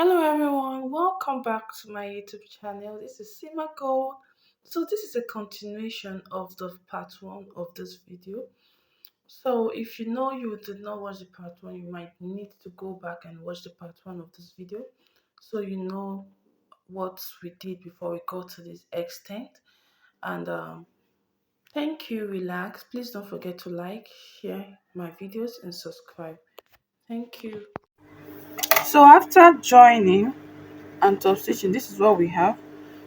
Hello everyone, welcome back to my YouTube channel. This is Sima Gold. So this is a continuation of the part one of this video. So if you know you did not watch the part one, you might need to go back and watch the part one of this video so you know what we did before we got to this extent. And thank you, relax. Please don't forget to like, share my videos and subscribe. Thank you. So after joining and top stitching, this is what we have.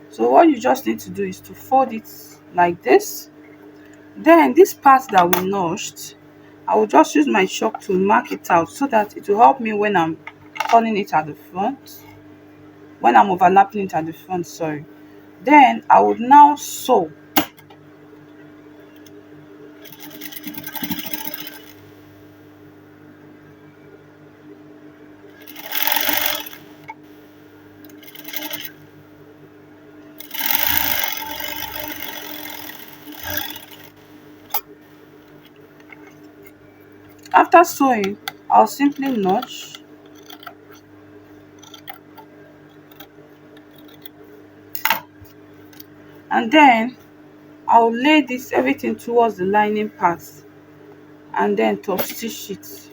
So what you just need to do is to fold it like this. Then this part that we notched, I will just use my chalk to mark it out so that it will help me when I'm turning it at the front, when I'm overlapping it at the front, sorry. Then I would now sew. After sewing, I'll simply notch, and then I'll lay this everything towards the lining part and then top stitch it.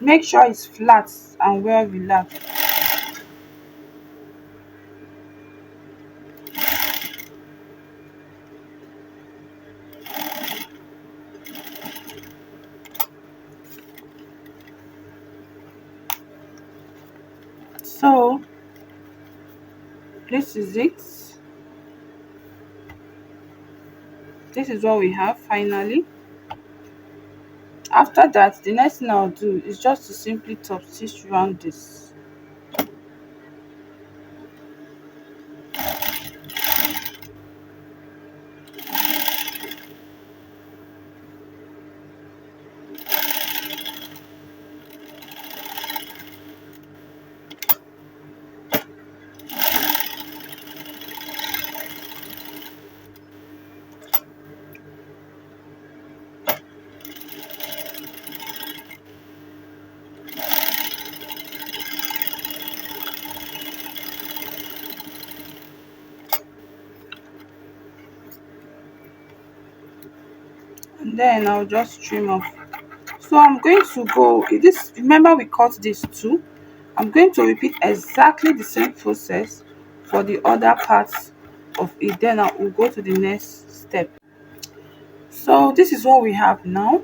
Make sure it's flat and well relaxed. So this is it. This is what we have finally. After that, the next thing I'll do is just to simply top stitch around this. And then I'll just trim off. So I'm going to go this, remember we cut this too. I'm going to repeat exactly the same process for the other parts of it. Then I will go to the next step. So this is what we have now.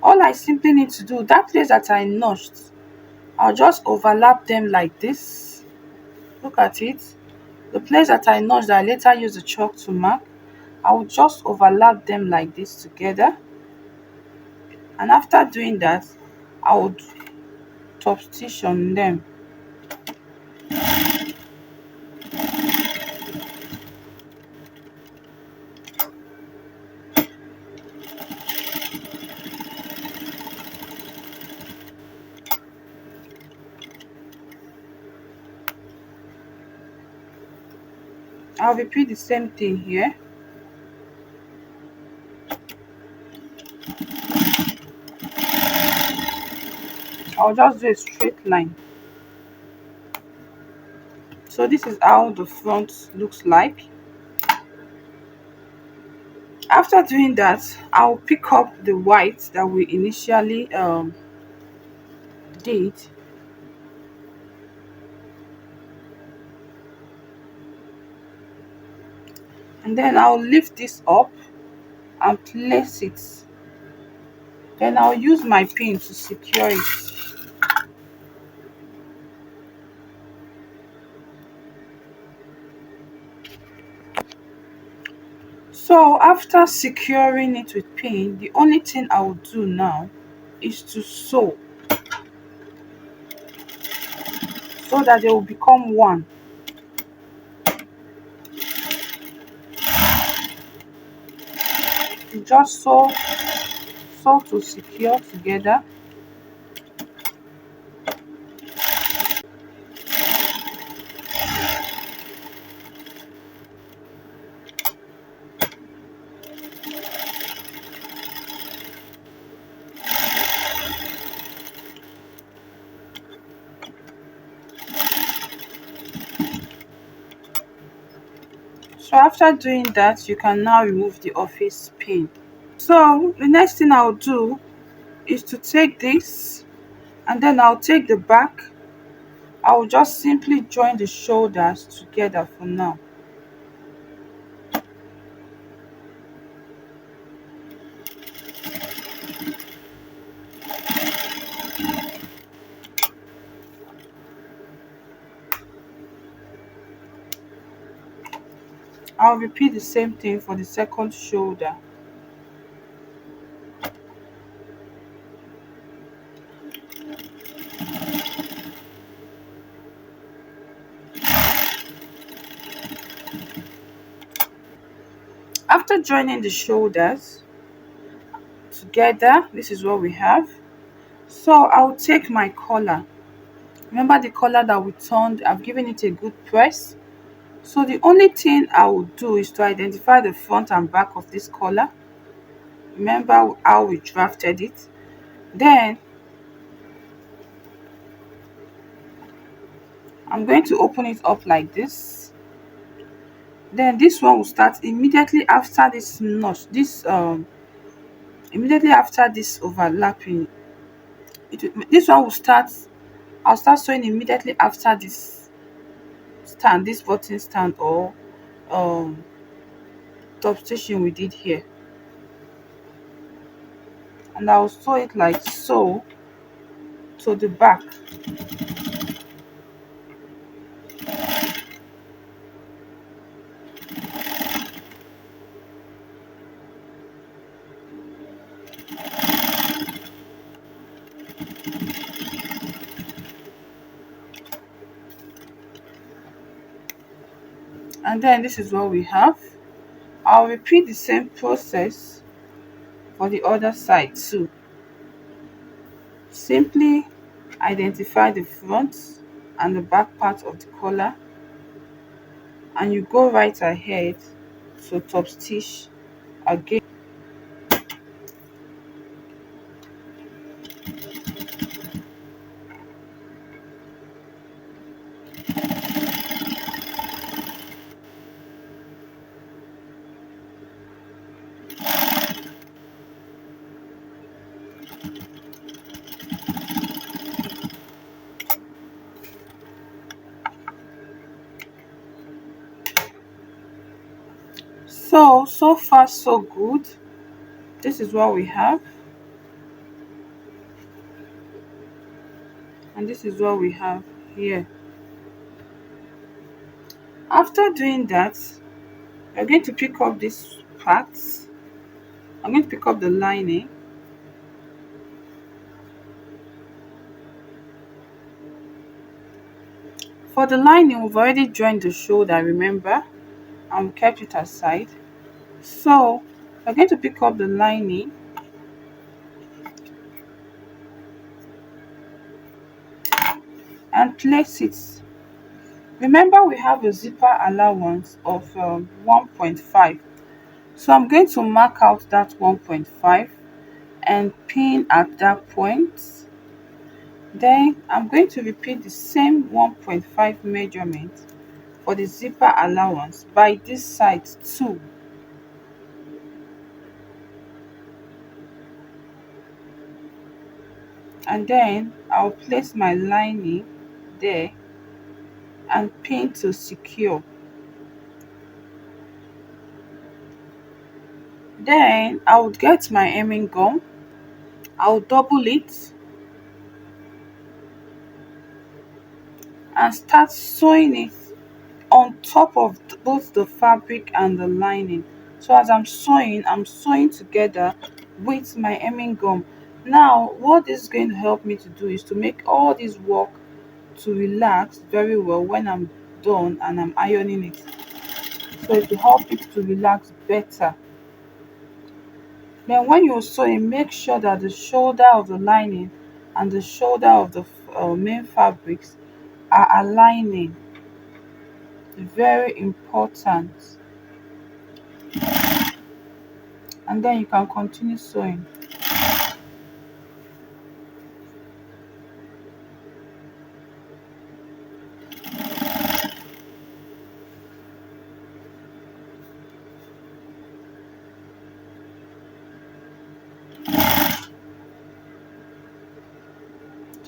All I simply need to do, that place that I notched, I'll just overlap them like this. Look at it. The place that I notched that I later use the chalk to mark, I will just overlap them like this together. And after doing that, I would top stitch on them. I'll repeat the same thing here. I'll just do a straight line. So this is how the front looks like. After doing that, I'll pick up the white that we initially did, and then I'll lift this up and place it. Then I'll use my pin to secure it. So after securing it with pin, the only thing I will do now is to sew so that they will become one. You just sew to secure together. So after doing that, you can now remove the office pin. So the next thing I'll do is to take this, and then I'll take the back. I'll just simply join the shoulders together for now. I'll repeat the same thing for the second shoulder. After joining the shoulders together, this is what we have. So I'll take my collar. Remember the collar that we turned, I've given it a good press. So the only thing I will do is to identify the front and back of this collar. Remember how we drafted it. Then I'm going to open it up like this. Then this one will start immediately after this notch, immediately after this overlapping. This one will start, I'll start sewing immediately after this stand, this button stand, or um top stitching we did here, and I'll sew it like so to the back. And then this is what we have. I'll repeat the same process for the other side too. Simply identify the front and the back part of the collar, and you go right ahead to top stitch again. So far so good. This is what we have, and this is what we have here. After doing that, we're going to pick up these parts. I'm going to pick up the lining. For the lining, we've already joined the shoulder, remember, and we kept it aside. So we're going to pick up the lining and place it. Remember, we have a zipper allowance of 1.5. So I'm going to mark out that 1.5 and pin at that point. Then I'm going to repeat the same 1.5 measurement for the zipper allowance by this side too. And then I'll place my lining there and pin to secure. Then I would get my hemming gum, I'll double it and start sewing it on top of both the fabric and the lining. So as I'm sewing together with my hemming gum. Now what this is going to help me to do is to make all this work to relax very well when I'm done and I'm ironing it. So it will help it to relax better. Then when you're sewing, make sure that the shoulder of the lining and the shoulder of the main fabrics are aligning. Very important. And then you can continue sewing.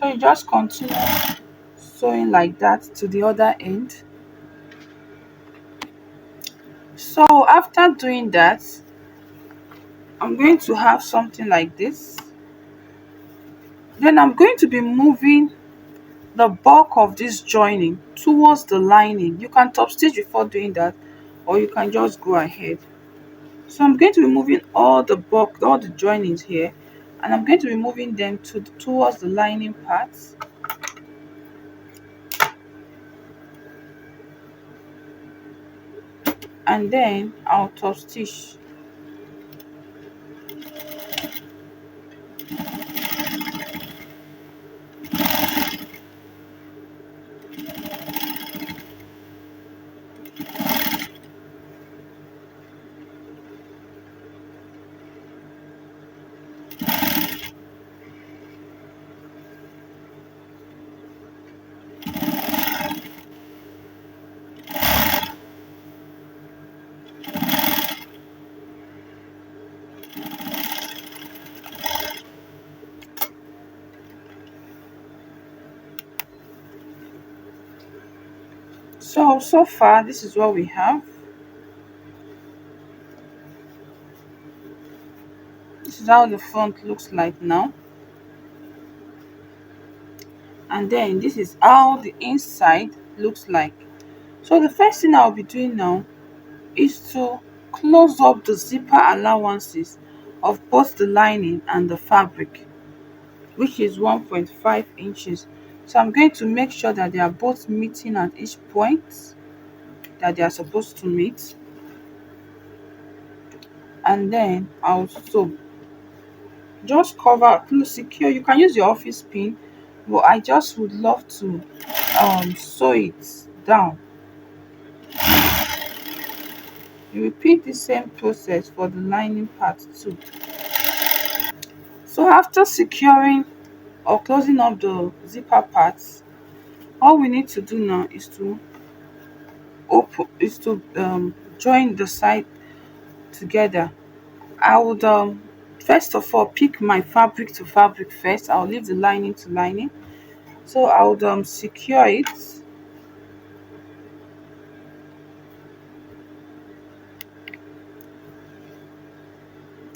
So you just continue sewing like that to the other end. So after doing that, I'm going to have something like this. Then I'm going to be moving the bulk of this joining towards the lining. You can top stitch before doing that, or you can just go ahead. So I'm going to be moving all the bulk, all the joinings here, and I'm going to be moving them towards the lining parts, and then I'll top stitch. So far this is what we have. This is how the front looks like now, and then this is how the inside looks like. So the first thing I'll be doing now is to close up the zipper allowances of both the lining and the fabric, which is 1.5 inches. So I'm going to make sure that they are both meeting at each point that they are supposed to meet, and then I'll sew. Just cover, secure. You can use your office pin, but I just would love to sew it down. You repeat the same process for the lining part too. So after securing or closing up the zipper parts, all we need to do now is to join the side together. I would first of all pick my fabric to fabric first. I'll leave the lining to lining. So I would secure it.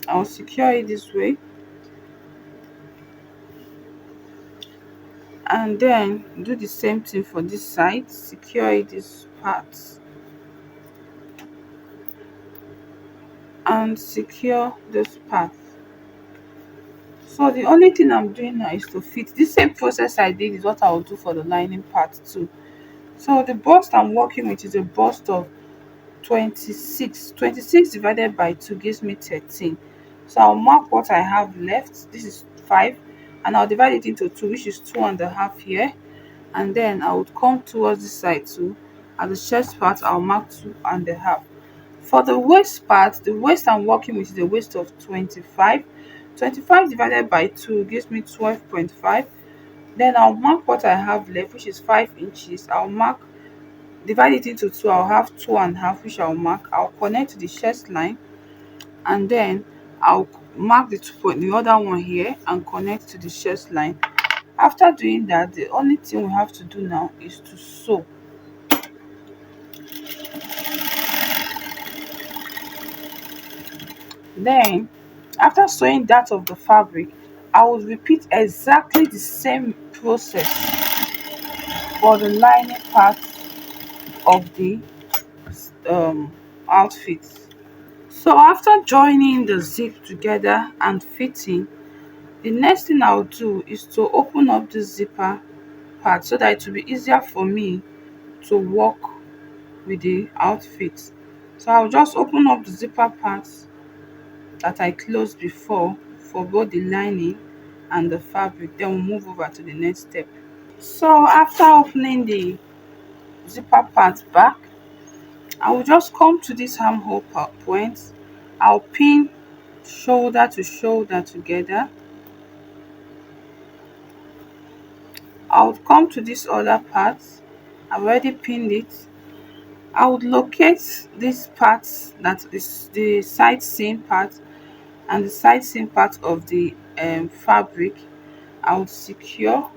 I'll secure it this way, and then do the same thing for this side. Secure it this part and secure this part. So the only thing I'm doing now is to fit. This same process I did is what I will do for the lining part too. So the bust I'm working with is a bust of 26. 26 divided by 2 gives me 13. So I'll mark what I have left. This is 5, and I'll divide it into 2, which is 2.5 here. And then I would come towards this side too. At the chest part, I'll mark 2.5. For the waist part, the waist I'm working with is a waist of 25. 25 divided by 2 gives me 12.5. Then I'll mark what I have left, which is 5 inches. I'll mark, divide it into 2. I'll have 2.5, which I'll mark. I'll connect to the chest line, and then I'll mark the 2 point, the other one here, and connect to the chest line. After doing that, the only thing we have to do now is to sew. Then after sewing that of the fabric, I will repeat exactly the same process for the lining part of the outfit. So after joining the zip together and fitting, the next thing I'll do is to open up the zipper part so that it will be easier for me to work with the outfit. So I'll just open up the zipper parts that I closed before for both the lining and the fabric. Then we'll move over to the next step. So after opening the zipper part back, I will just come to this armhole point. I'll pin shoulder to shoulder together. I'll come to this other part. I've already pinned it. I would locate this part, that is the side seam part and the side seam part of the fabric. I would secure.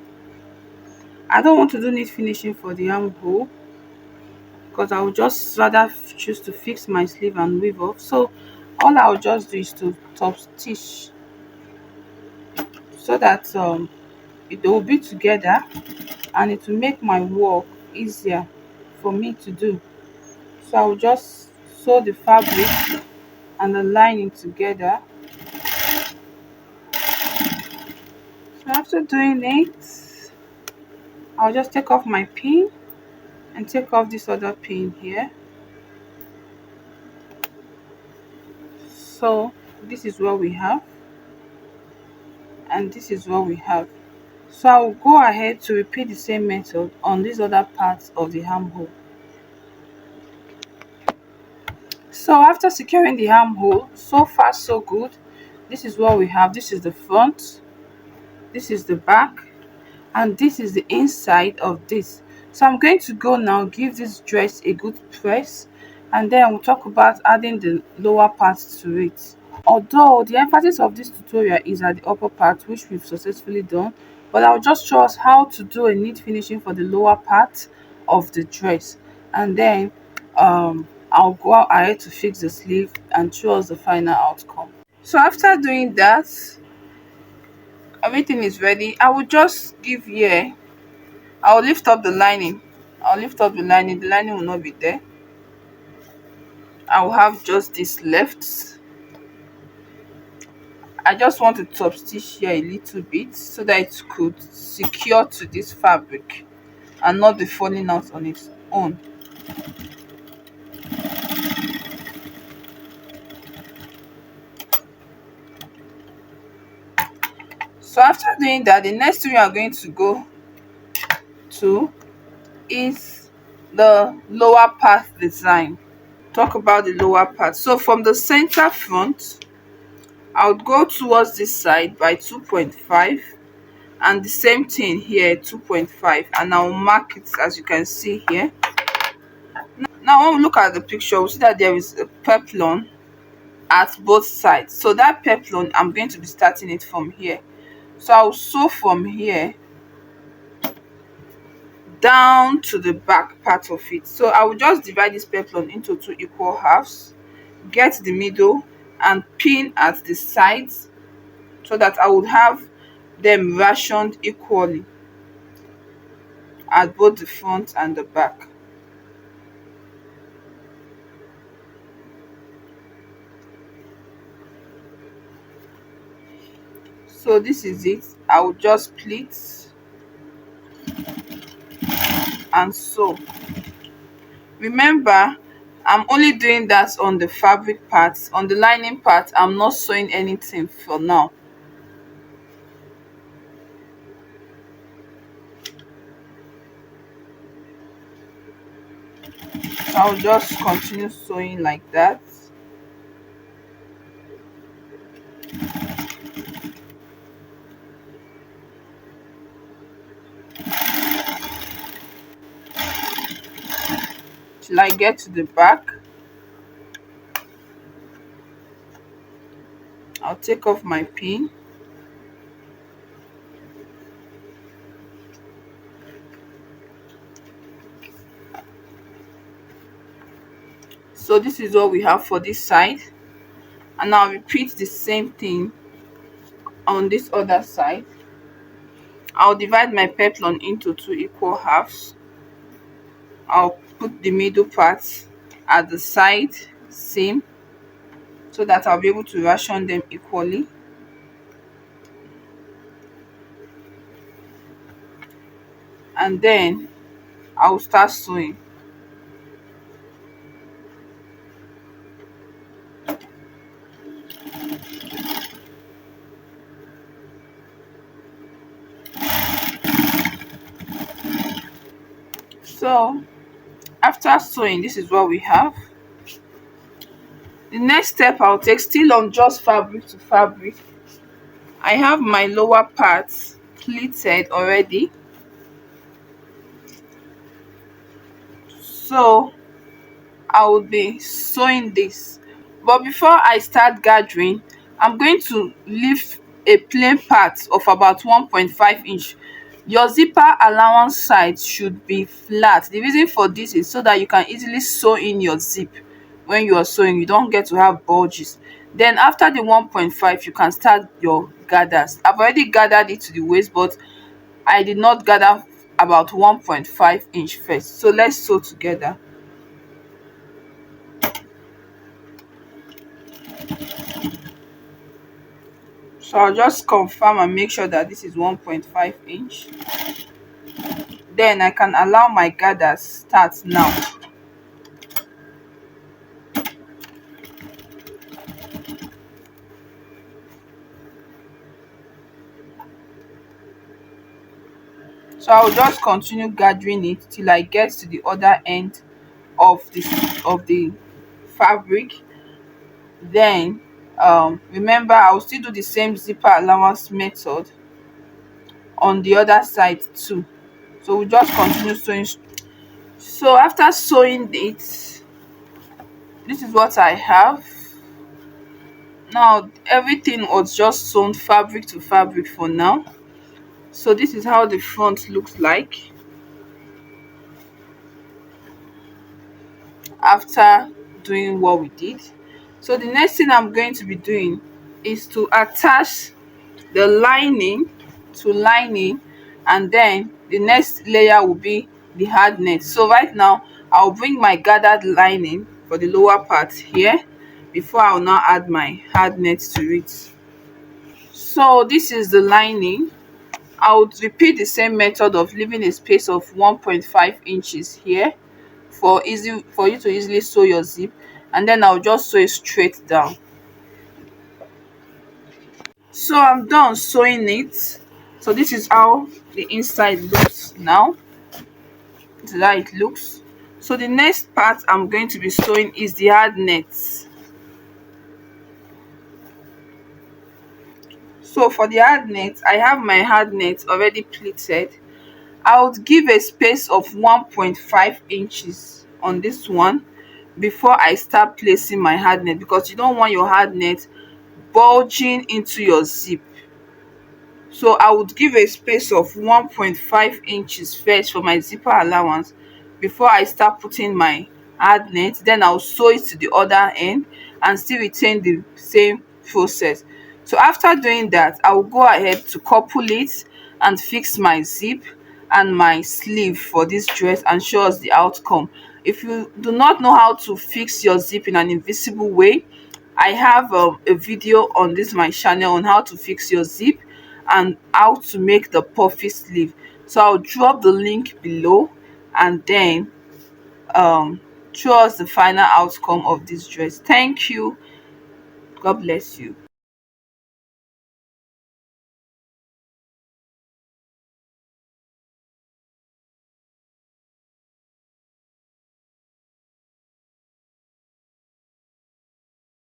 I don't want to do knit finishing for the armhole because I would just rather choose to fix my sleeve and weave off. So all I'll just do is to top stitch so that it will be together and it will make my work easier for me to do. So I'll just sew the fabric and the lining together. So after doing it, I'll just take off my pin and take off this other pin here. So this is what we have, and this is what we have. So I will go ahead to repeat the same method on these other parts of the armhole. So after securing the armhole, so far so good. This is what we have. This is the front, this is the back, and this is the inside of this. So I'm going to go now, give this dress a good press, and then we'll talk about adding the lower parts to it. Although the emphasis of this tutorial is at the upper part, which we've successfully done, but I'll just show us how to do a neat finishing for the lower part of the dress, and then I'll go ahead to fix the sleeve and show us the final outcome. So after doing that, everything is ready. I will just give here, I'll lift up the lining. I'll lift up the lining. The lining will not be there. I will have just this left. I just want to top stitch here a little bit so that it could secure to this fabric and not be falling out on its own. So after doing that, the next thing we are going to go to is the lower part design. Talk about the lower part. So from the center front, I would go towards this side by 2.5, and the same thing here 2.5, and I'll mark it as you can see here. Now when we look at the picture, we see that there is a peplon at both sides. So that peplon, I'm going to be starting it from here. So I'll sew from here down to the back part of it. So I will just divide this peplon into two equal halves, get the middle, and pin at the sides so that I would have them rationed equally at both the front and the back. So this is it. I will just pleat and sew. Remember, I'm only doing that on the fabric part. On the lining part, I'm not sewing anything for now. So I'll just continue sewing like that. Till I get to the back. I'll take off my pin. So this is what we have for this side, and I'll repeat the same thing on this other side. I'll divide my peplon into two equal halves. I'll put the middle part at the side seam so that I'll be able to ration them equally. And then I'll start sewing. So after sewing, this is what we have. The next step I'll take, still on just fabric to fabric, I have my lower parts pleated already. So I will be sewing this, but before I start gathering, I'm going to leave a plain part of about 1.5 inch Your zipper allowance side should be flat. The reason for this is so that you can easily sew in your zip. When you are sewing, you don't get to have bulges. Then after the 1.5, you can start your gathers. I've already gathered it to the waist, but I did not gather about 1.5 inch first. So let's sew together. So I'll just confirm and make sure that this is 1.5 inch. Then I can allow my gathers start now. So I'll just continue gathering it till I get to the other end of the fabric. Then remember, I'll still do the same zipper allowance method on the other side too. So we'll just continue sewing. So after sewing it, this is what I have. Now everything was just sewn fabric to fabric for now. So this is how the front looks like after doing what we did. So the next thing I'm going to be doing is to attach the lining to lining, and then the next layer will be the hard net. So right now I'll bring my gathered lining for the lower part here before I'll now add my hard net to it. So this is the lining. I would repeat the same method of leaving a space of 1.5 inches here for you to easily sew your zip, and then I'll just sew it straight down. So I'm done sewing it. So this is how the inside looks now. This is how it looks. So the next part I'm going to be sewing is the hard net. So for the hard net, I have my hard net already pleated. I would give a space of 1.5 inches on this one before I start placing my hard net, because you don't want your hard net bulging into your zip. So I would give a space of 1.5 inches first for my zipper allowance before I start putting my hard net. Then I'll sew it to the other end and still retain the same process. So after doing that, I will go ahead to couple it and fix my zip and my sleeve for this dress and show us the outcome. If you do not know how to fix your zip in an invisible way, I have a video on this my channel on how to fix your zip and how to make the puffy sleeve. So I'll drop the link below, and then show us the final outcome of this dress. Thank you. God bless you.